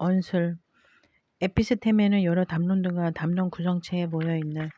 언술. 에피스템에는 여러 담론들과 담론 구성체에 모여있는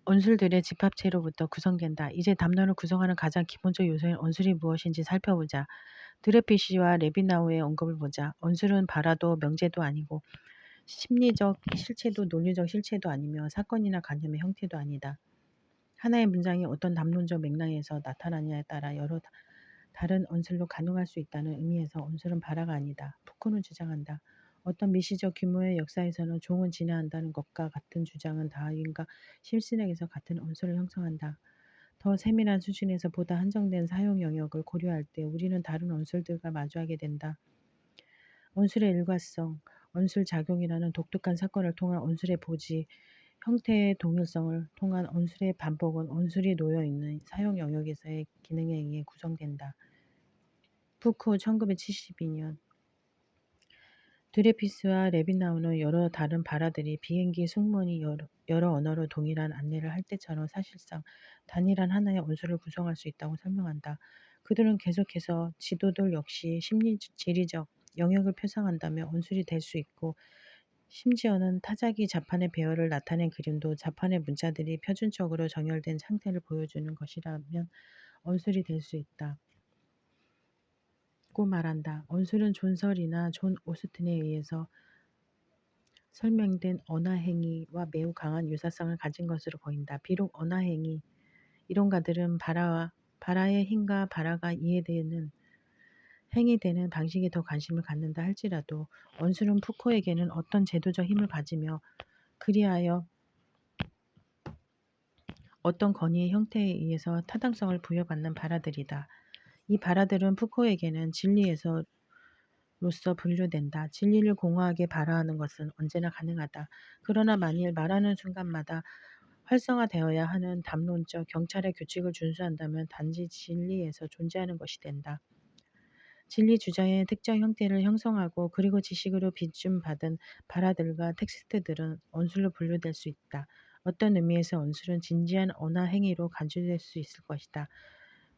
언술들의 집합체로부터 구성된다. 이제 담론을 구성하는 가장 기본적 요소인 언술이 무엇인지 살펴보자. 드레피시와 레비나우의 언급을 보자. 언술은 발화도 명제도 아니고 심리적 실체도 논리적 실체도 아니며 사건이나 관념의 형태도 아니다. 하나의 문장이 어떤 담론적 맥락에서 나타나느냐에 따라 여러 다른 언술로 가능할 수 있다는 의미에서 언술은 발화가 아니다. 푸코는 주장한다. 어떤 미시적 규모의 역사에서는 종은 진화한다는 것과 같은 주장은 다윈과 심슨에게서 같은 언술을 형성한다. 더 세밀한 수준에서 보다 한정된 사용 영역을 고려할 때 우리는 다른 언술들과 마주하게 된다. 언술의 일관성, 언술 작용이라는 독특한 사건을 통한 언술의 보지, 형태의 동일성을 통한 언술의 반복은 언술이 놓여있는 사용 영역에서의 기능에 의해 구성된다. 푸코 1972년 드레피스와 레빈나우는 여러 다른 발화들이 비행기 승무원이 여러 언어로 동일한 안내를 할 때처럼 사실상 단일한 하나의 언술을 구성할 수 있다고 설명한다. 그들은 계속해서 지도들 역시 지리적 영역을 표상한다며 언술이 될 수 있고 심지어는 타자기 자판의 배열을 나타낸 그림도 자판의 문자들이 표준적으로 정렬된 상태를 보여주는 것이라면 언술이 될 수 있다. 고 말한다. 언술은 존설이나 존 오스틴에 의해서 설명된 언어행위와 매우 강한 유사성을 가진 것으로 보인다. 비록 언어행위 이론가들은 발화의 힘과 발화가 이해되는 행위되는 방식에 더 관심을 갖는다 할지라도 언술은 푸코에게는 어떤 제도적 힘을 가지며 그리하여 어떤 권위의 형태에 의해서 타당성을 부여받는 발화들이다. 이 발화들은 푸코에게는 진리에서 로서 분류된다. 진리를 공허하게 발화하는 것은 언제나 가능하다. 그러나 만일 말하는 순간마다 활성화되어야 하는 담론적 경찰의 규칙을 준수한다면 단지 진리에서 존재하는 것이 된다. 진리 주장의 특정 형태를 형성하고 그리고 지식으로 비춤받은 발화들과 텍스트들은 언술로 분류될 수 있다. 어떤 의미에서 언술은 진지한 언어 행위로 간주될 수 있을 것이다.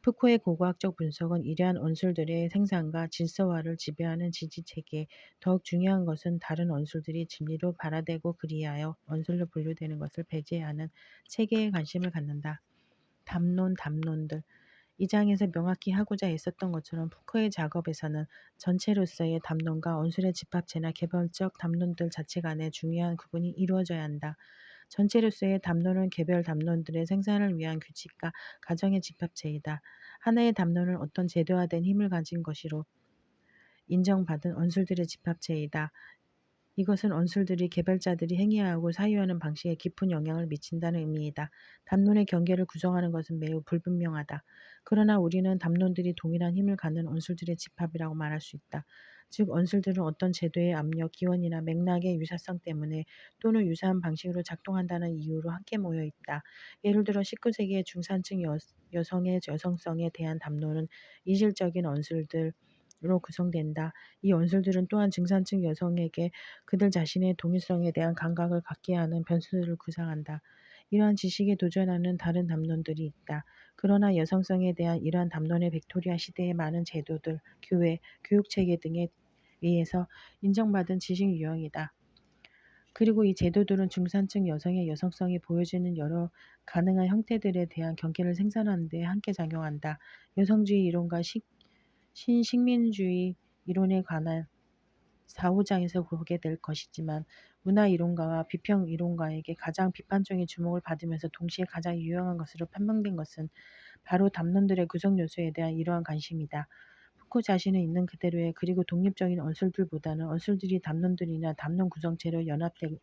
푸코의 고고학적 분석은 이러한 언술들의 생산과 질서화를 지배하는 지지체계, 더욱 중요한 것은 다른 언술들이 진리로 발화되고 그리하여 언술로 분류되는 것을 배제하는 체계에 관심을 갖는다. 담론들. 이 장에서 명확히 하고자 애썼던 것처럼 푸코의 작업에서는 전체로서의 담론과 언술의 집합체나 개별적 담론들 자체 간의 중요한 구분이 이루어져야 한다. 전체로서의 담론은 개별 담론들의 생산을 위한 규칙과 가정의 집합체이다. 하나의 담론은 어떤 제도화된 힘을 가진 것으로 인정받은 언술들의 집합체이다. 이것은 언술들이 개별자들이 행위하고 사유하는 방식에 깊은 영향을 미친다는 의미이다. 담론의 경계를 구성하는 것은 매우 불분명하다. 그러나 우리는 담론들이 동일한 힘을 갖는 언술들의 집합이라고 말할 수 있다. 즉 언술들은 어떤 제도의 압력, 기원이나 맥락의 유사성 때문에 또는 유사한 방식으로 작동한다는 이유로 함께 모여 있다. 예를 들어 19세기의 중산층 여성의 여성성에 대한 담론은 이질적인 언술들 로 구성된다. 이 언술들은 또한 중산층 여성에게 그들 자신의 동일성에 대한 감각을 갖게 하는 변수들을 구상한다. 이러한 지식에 도전하는 다른 담론들이 있다. 그러나 여성성에 대한 이러한 담론의 빅토리아 시대의 많은 제도들, 교회, 교육체계 등에 의해서 인정받은 지식 유형이다. 그리고 이 제도들은 중산층 여성의 여성성이 보여지는 여러 가능한 형태들에 대한 경계를 생산하는 데 함께 작용한다. 여성주의 이론과 신식민주의 이론에 관한 4, 5장에서 보게 될 것이지만 문화이론가와 비평이론가에게 가장 비판적인 주목을 받으면서 동시에 가장 유용한 것으로 판명된 것은 바로 담론들의 구성 요소에 대한 이러한 관심이다. 푸코 자신은 있는 그대로의 그리고 독립적인 언술들보다는 언술들이 담론들이나 담론 구성체로 연합되는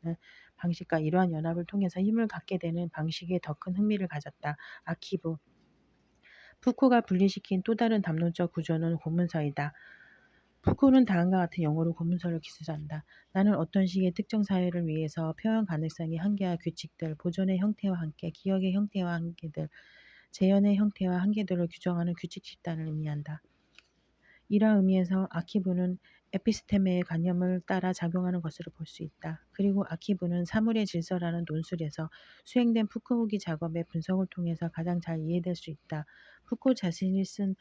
방식과 이러한 연합을 통해서 힘을 갖게 되는 방식에 더 큰 흥미를 가졌다. 아키브 푸코가 분리시킨 또 다른 담론적 구조는 고문서이다. 푸코는 다음과 같은 영어로 고문서를 기술한다. 나는 어떤 식의 특정 사회를 위해서 표현 가능성의 한계와 규칙들, 보존의 형태와 한계, 기억의 형태와 한계들, 재현의 형태와 한계들을 규정하는 규칙 집단을 의미한다. 이러한 의미에서 아키브는 에피스테메의 관념을 따라 작용하는 것으로 볼 수 있다. 그리고 아키브는 사물의 질서라는 논술에서 수행된 푸코 후기 작업의 분석을 통해서 가장 잘 이해될 수 있다. 푸코 자신이 쓴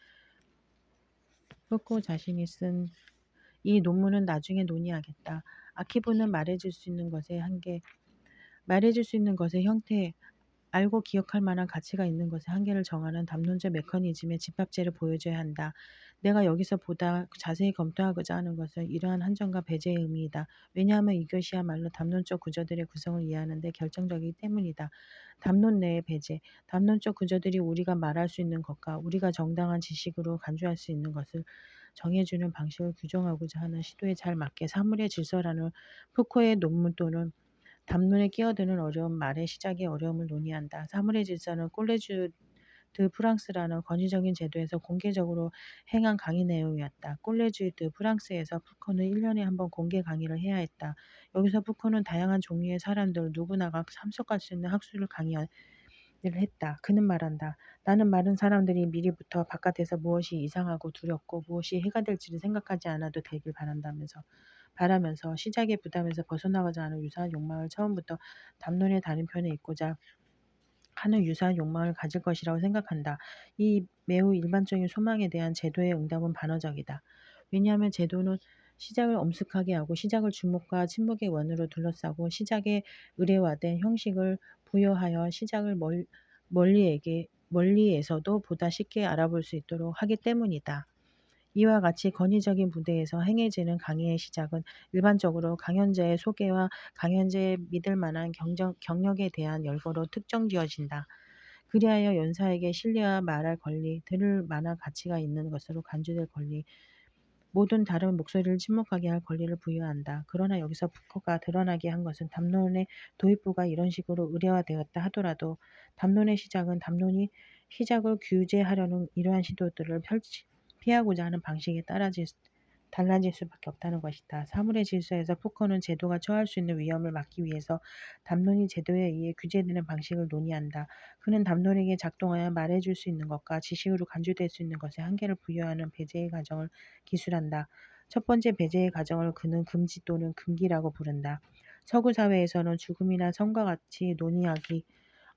이 논문은 나중에 논의하겠다. 아키브는 말해줄 수 있는 것의 형태, 알고 기억할 만한 가치가 있는 것의 한계를 정하는 담론적 메커니즘의 집합제를 보여줘야 한다. 내가 여기서 보다 자세히 검토하고자 하는 것은 이러한 한정과 배제의 의미이다. 왜냐하면 이것이야말로 담론적 구조들의 구성을 이해하는 데 결정적이기 때문이다. 담론 내의 배제, 담론적 구조들이 우리가 말할 수 있는 것과 우리가 정당한 지식으로 간주할 수 있는 것을 정해주는 방식을 규정하고자 하는 시도에 잘 맞게 사물의 질서라는 푸코의 논문 또는 담론에 끼어드는 어려움, 말의 시작의 어려움을 논의한다. 사물의 질서는 꼴레주 드 프랑스라는 권위적인 제도에서 공개적으로 행한 강의 내용이었다. 꼴레주 드 프랑스에서 푸코는 1년에 한 번 공개 강의를 해야 했다. 여기서 푸코는 다양한 종류의 사람들 누구나가 참석할 수 있는 학술을 강의를 했다. 그는 말한다. 나는 많은 사람들이 미리부터 바깥에서 무엇이 이상하고 두렵고 무엇이 해가 될지를 생각하지 않아도 되길 바라면서 시작의 부담에서 벗어나고자 하는 유사한 욕망을 처음부터 담론의 다른 편에 있고자 하는 유사한 욕망을 가질 것이라고 생각한다. 이 매우 일반적인 소망에 대한 제도의 응답은 반어적이다. 왜냐하면 제도는 시작을 엄숙하게 하고 시작을 주목과 침묵의 원으로 둘러싸고 시작에 의례화된 형식을 부여하여 시작을 멀리에서도 보다 쉽게 알아볼 수 있도록 하기 때문이다. 이와 같이 권위적인 무대에서 행해지는 강의의 시작은 일반적으로 강연자의 소개와 강연자의 믿을 만한 경력에 대한 열거로 특정지어진다. 그리하여 연사에게 신뢰와 말할 권리, 들을 만한 가치가 있는 것으로 간주될 권리, 모든 다른 목소리를 침묵하게 할 권리를 부여한다. 그러나 여기서 푸코가 드러나게 한 것은 담론의 도입부가 이런 식으로 의례화되었다 하더라도 담론의 시작은 담론이 시작을 규제하려는 이러한 시도들을 피하고자 하는 방식에 달라질 수밖에 없다는 것이다. 사물의 질서에서 푸코는 제도가 처할 수 있는 위험을 막기 위해서 담론이 제도에 의해 규제되는 방식을 논의한다. 그는 담론에게 작동하여 말해줄 수 있는 것과 지식으로 간주될 수 있는 것에 한계를 부여하는 배제의 과정을 기술한다. 첫 번째 배제의 과정을 그는 금지 또는 금기라고 부른다. 서구 사회에서는 죽음이나 성과 같이 논의하기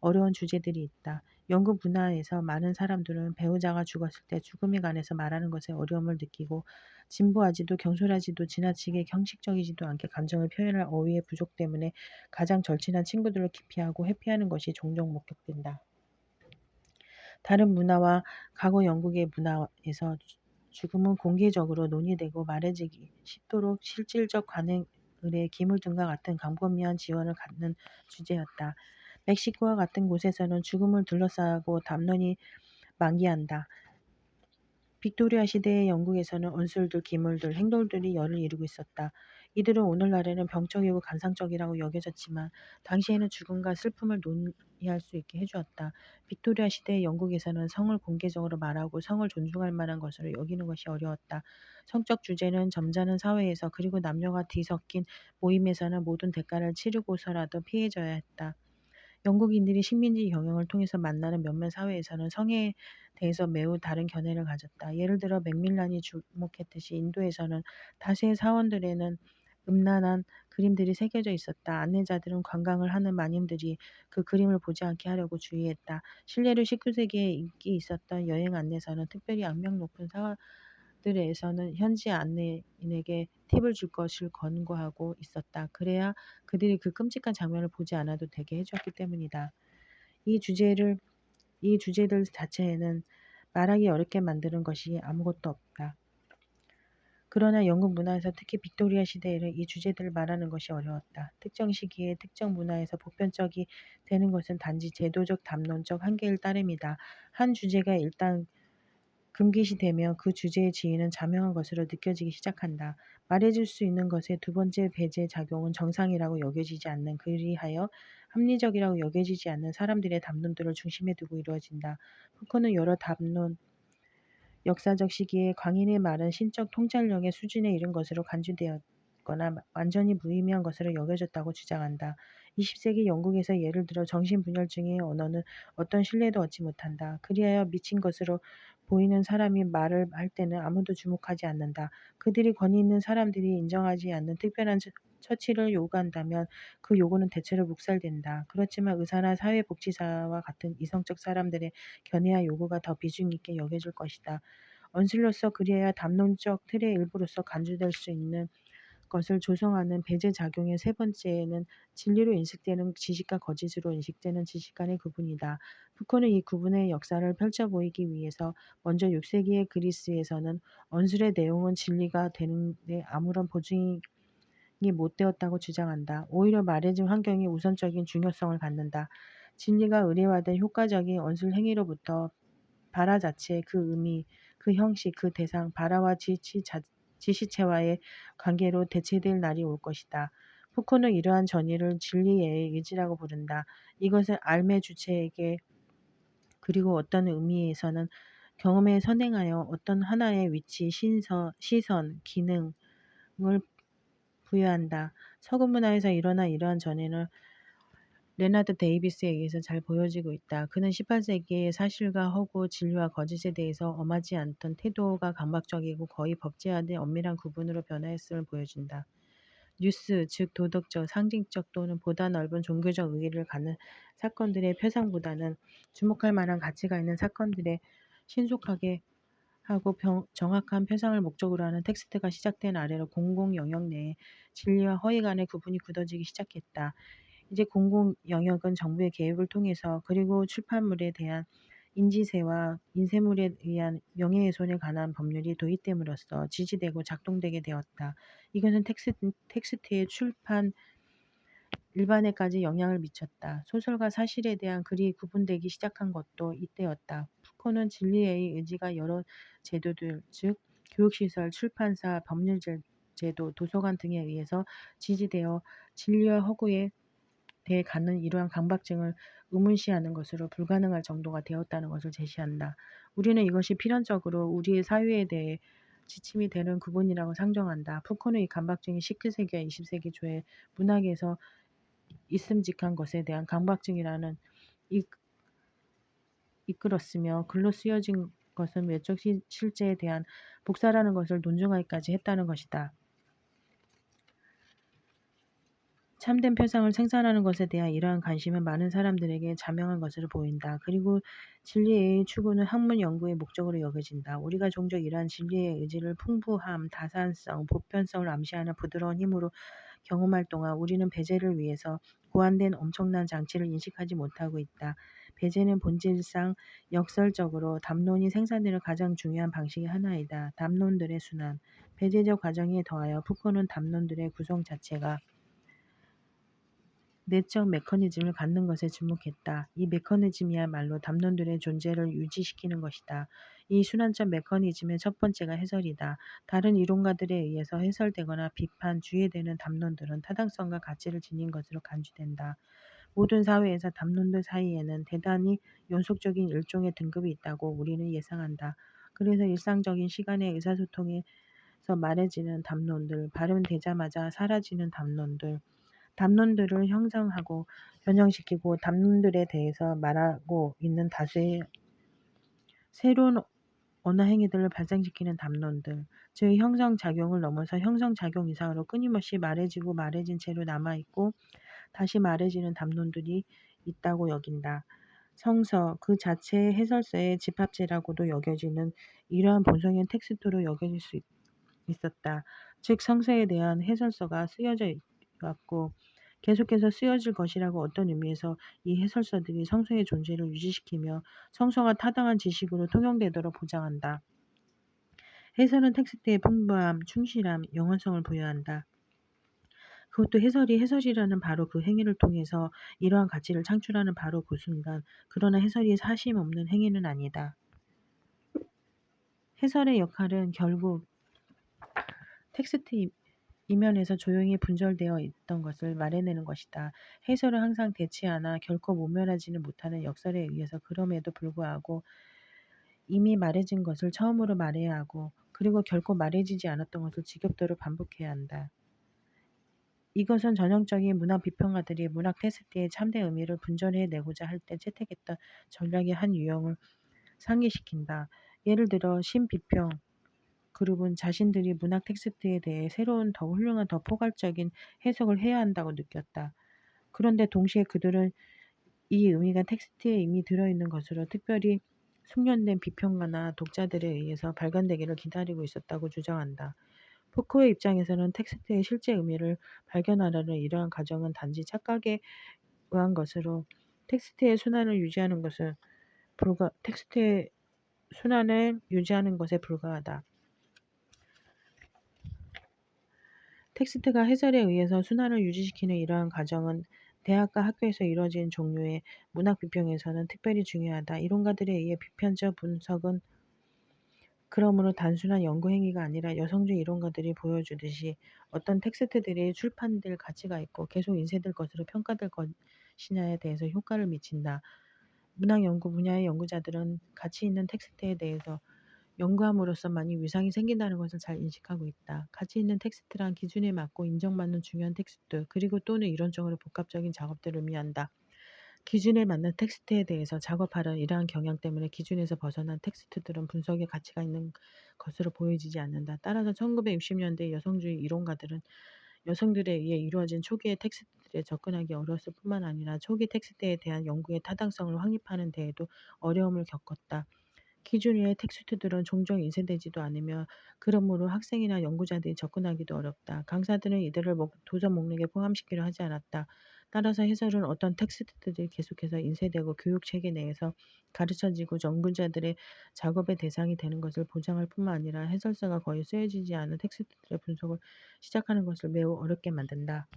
어려운 주제들이 있다. 영국 문화에서 많은 사람들은 배우자가 죽었을 때 죽음에 관해서 말하는 것에 어려움을 느끼고 진부하지도 경솔하지도 지나치게 형식적이지도 않게 감정을 표현할 어휘의 부족 때문에 가장 절친한 친구들을 기피하고 회피하는 것이 종종 목격된다. 다른 문화와 과거 영국의 문화에서 죽음은 공개적으로 논의되고 말해지기 쉽도록 실질적 관행의 기물등과 같은 광범위한 지원을 갖는 주제였다. 멕시코와 같은 곳에서는 죽음을 둘러싸고 담론이 만기한다. 빅토리아 시대의 영국에서는 언술들, 기물들, 행돌들이 열을 이루고 있었다. 이들은 오늘날에는 병적이고 감상적이라고 여겨졌지만 당시에는 죽음과 슬픔을 논의할 수 있게 해주었다. 빅토리아 시대의 영국에서는 성을 공개적으로 말하고 성을 존중할 만한 것으로 여기는 것이 어려웠다. 성적 주제는 점잖은 사회에서 그리고 남녀가 뒤섞인 모임에서는 모든 대가를 치르고서라도 피해져야 했다. 영국인들이 식민지 경영을 통해서 만나는 몇몇 사회에서는 성에 대해서 매우 다른 견해를 가졌다. 예를 들어 맥밀란이 주목했듯이 인도에서는 다수의 사원들에는 음란한 그림들이 새겨져 있었다. 안내자들은 관광을 하는 마님들이 그 그림을 보지 않게 하려고 주의했다. 실례로 19세기에 인기 있었던 여행 안내서는 특별히 악명 높은 사들에서는 현지 안내인에게 팁을 줄 것을 권고하고 있었다. 그래야 그들이 그 끔찍한 장면을 보지 않아도 되게 해주었기 때문이다. 이 주제를 이 주제들 자체에는 말하기 어렵게 만드는 것이 아무것도 없다. 그러나 영국 문화에서 특히 빅토리아 시대에는 이 주제들을 말하는 것이 어려웠다. 특정 시기에 특정 문화에서 보편적이 되는 것은 단지 제도적 담론적 한계일 따름이다. 한 주제가 일단 금기시되며 그 주제의 지위는 자명한 것으로 느껴지기 시작한다. 말해줄 수 있는 것의 두 번째 배제 작용은 정상이라고 여겨지지 않는 그리하여 합리적이라고 여겨지지 않는 사람들의 담론들을 중심에 두고 이루어진다. 푸코는 여러 담론, 역사적 시기에 광인의 말은 신적 통찰력의 수준에 이른 것으로 간주되었거나 완전히 무의미한 것으로 여겨졌다고 주장한다. 20세기 영국에서 예를 들어 정신분열증의 언어는 어떤 신뢰도 얻지 못한다. 그리하여 미친 것으로 보이는 사람이 말을 할 때는 아무도 주목하지 않는다. 그들이 권위 있는 사람들이 인정하지 않는 특별한 처치를 요구한다면 그 요구는 대체로 묵살된다. 그렇지만 의사나 사회복지사와 같은 이성적 사람들의 견해와 요구가 더 비중 있게 여겨질 것이다. 언슬로서 그리해야 담론적 틀의 일부로서 간주될 수 있는 것을 조성하는 배제 작용의 세 번째는 진리로 인식되는 지식과 거짓으로 인식되는 지식 간의 구분이다. 푸코는 이 구분의 역사를 펼쳐 보이기 위해서 먼저 6세기의 그리스에서는 언술의 내용은 진리가 되는데 아무런 보증이 못 되었다고 주장한다. 오히려 말해진 환경이 우선적인 중요성을 갖는다. 진리가 의례화된 효과적인 언술 행위로부터 발화 자체, 그 의미, 그 형식, 그 대상, 발화와 지시체와의 관계로 대체될 날이 올 것이다. 푸코는 이러한 전의를 진리의 의지라고 부른다. 이것은 삶의 주체에게 그리고 어떤 의미에서는 경험에 선행하여 어떤 하나의 위치, 시선, 기능을 부여한다. 서구 문화에서 일어난 이러한 전에는 레나드 데이비스에 의해서 잘 보여지고 있다. 그는 18세기의 사실과 허구, 진리와 거짓에 대해서 엄하지 않던 태도가 강박적이고 거의 법제화된 엄밀한 구분으로 변화했음을 보여준다. 뉴스, 즉 도덕적, 상징적 또는 보다 넓은 종교적 의의를 갖는 사건들의 표상보다는 주목할 만한 가치가 있는 사건들의 신속하게 하고 정확한 표상을 목적으로 하는 텍스트가 시작된 아래로 공공 영역 내에 진리와 허위 간의 구분이 굳어지기 시작했다. 이제 공공 영역은 정부의 개입을 통해서 그리고 출판물에 대한 인지세와 인쇄물에 의한 명예훼손에 관한 법률이 도입됨으로써 지지되고 작동되게 되었다. 이것은 텍스트의 출판 일반에까지 영향을 미쳤다. 소설과 사실에 대한 글이 구분되기 시작한 것도 이때였다. 푸코는 진리의 의지가 여러 제도들, 즉 교육시설, 출판사, 법률제도, 도서관 등에 의해서 지지되어 진리와 허구에 대해 갖는 이러한 강박증을 의문시하는 것으로 불가능할 정도가 되었다는 것을 제시한다. 우리는 이것이 필연적으로 우리의 사유에 대해 지침이 되는 구분이라고 상정한다. 푸코는 이 강박증이 19세기와 20세기 초에 문학에서 있음직한 것에 대한 강박증이라는 이끌었으며 글로 쓰여진 것은 외적 실제에 대한 복사라는 것을 논증하기까지 했다는 것이다. 참된 표상을 생산하는 것에 대한 이러한 관심은 많은 사람들에게 자명한 것으로 보인다. 그리고 진리의 추구는 학문 연구의 목적으로 여겨진다. 우리가 종종 이러한 진리의 의지를 풍부함, 다산성, 보편성을 암시하는 부드러운 힘으로 경험할 동안 우리는 배제를 위해서 고안된 엄청난 장치를 인식하지 못하고 있다. 배제는 본질상 역설적으로 담론이 생산되는 가장 중요한 방식의 하나이다. 담론들의 순환. 배제적 과정에 더하여 푸코는 담론들의 구성 자체가 내적 메커니즘을 갖는 것에 주목했다. 이 메커니즘이야말로 담론들의 존재를 유지시키는 것이다. 이 순환적 메커니즘의 첫 번째가 해설이다. 다른 이론가들에 의해서 해설되거나 비판, 주의되는 담론들은 타당성과 가치를 지닌 것으로 간주된다. 모든 사회에서 담론들 사이에는 대단히 연속적인 일종의 등급이 있다고 우리는 예상한다. 그래서 일상적인 시간의 의사소통에서 말해지는 담론들, 발음되자마자 사라지는 담론들을 형성하고 변형시키고 담론들에 대해서 말하고 있는 다수의 새로운 언어 행위들을 발생시키는 담론들, 즉 형성작용을 넘어서 형성작용 이상으로 끊임없이 말해지고 말해진 채로 남아있고 다시 말해지는 담론들이 있다고 여긴다. 성서, 그 자체의 해설서의 집합체라고도 여겨지는 이러한 본성의 텍스트로 여겨질 수 있었다. 즉 성서에 대한 해설서가 쓰여져 왔고 계속해서 쓰여질 것이라고 어떤 의미에서 이 해설서들이 성서의 존재를 유지시키며 성서가 타당한 지식으로 통용되도록 보장한다. 해설은 텍스트의 풍부함, 충실함, 영원성을 부여한다. 그것도 해설이 해설이라는 바로 그 행위를 통해서 이러한 가치를 창출하는 바로 그 순간, 그러나 해설이 사심 없는 행위는 아니다. 해설의 역할은 결국 텍스트 이면에서 조용히 분절되어 있던 것을 말해내는 것이다. 해설은 항상 대체하나 결코 모면하지는 못하는 역설에 의해서 그럼에도 불구하고 이미 말해진 것을 처음으로 말해야 하고 그리고 결코 말해지지 않았던 것을 지겹도록 반복해야 한다. 이것은 전형적인 문학 비평가들이 문학 텍스트의 참된 의미를 분절해내고자 할 때 채택했던 전략의 한 유형을 상기시킨다. 예를 들어 신비평 그룹은 자신들이 문학 텍스트에 대해 새로운 더 훌륭한 더 포괄적인 해석을 해야 한다고 느꼈다. 그런데 동시에 그들은 이 의미가 텍스트에 이미 들어있는 것으로 특별히 숙련된 비평가나 독자들에 의해서 발견되기를 기다리고 있었다고 주장한다. 푸코의 입장에서는 텍스트의 실제 의미를 발견하려는 이러한 과정은 단지 착각에 의한 것으로 텍스트의 순환을 유지하는 것은 텍스트의 순환을 유지하는 것에 불과하다. 텍스트가 해설에 의해서 순환을 유지시키는 이러한 과정은 대학과 학교에서 이루어진 종류의 문학 비평에서는 특별히 중요하다. 이론가들에 의해 비판적 분석은 그러므로 단순한 연구 행위가 아니라 여성주의 이론가들이 보여주듯이 어떤 텍스트들이 출판될 가치가 있고 계속 인쇄될 것으로 평가될 것이냐에 대해서 효과를 미친다. 문학 연구 분야의 연구자들은 가치 있는 텍스트에 대해서 연구함으로써만이 위상이 생긴다는 것을 잘 인식하고 있다. 가치 있는 텍스트란 기준에 맞고 인정받는 중요한 텍스트, 그리고 또는 이론적으로 복합적인 작업들을 의미한다. 기준에 맞는 텍스트에 대해서 작업하려는 이러한 경향 때문에 기준에서 벗어난 텍스트들은 분석의 가치가 있는 것으로 보여지지 않는다. 따라서 1960년대 여성주의 이론가들은 여성들에 의해 이루어진 초기의 텍스트들에 접근하기 어려웠을 뿐만 아니라 초기 텍스트에 대한 연구의 타당성을 확립하는 데에도 어려움을 겪었다. 기준 외의 텍스트들은 종종 인쇄되지도 않으며 그러므로 학생이나 연구자들이 접근하기도 어렵다. 강사들은 이들을 도서 목록에 포함시키려 하지 않았다. 따라서 해설은 어떤 텍스트들이 계속해서 인쇄되고 교육 체계 내에서 가르쳐지고 연구자들의 작업의 대상이 되는 것을 보장할 뿐만 아니라 해설서가 거의 쓰여지지 않은 텍스트들의 분석을 시작하는 것을 매우 어렵게 만든다.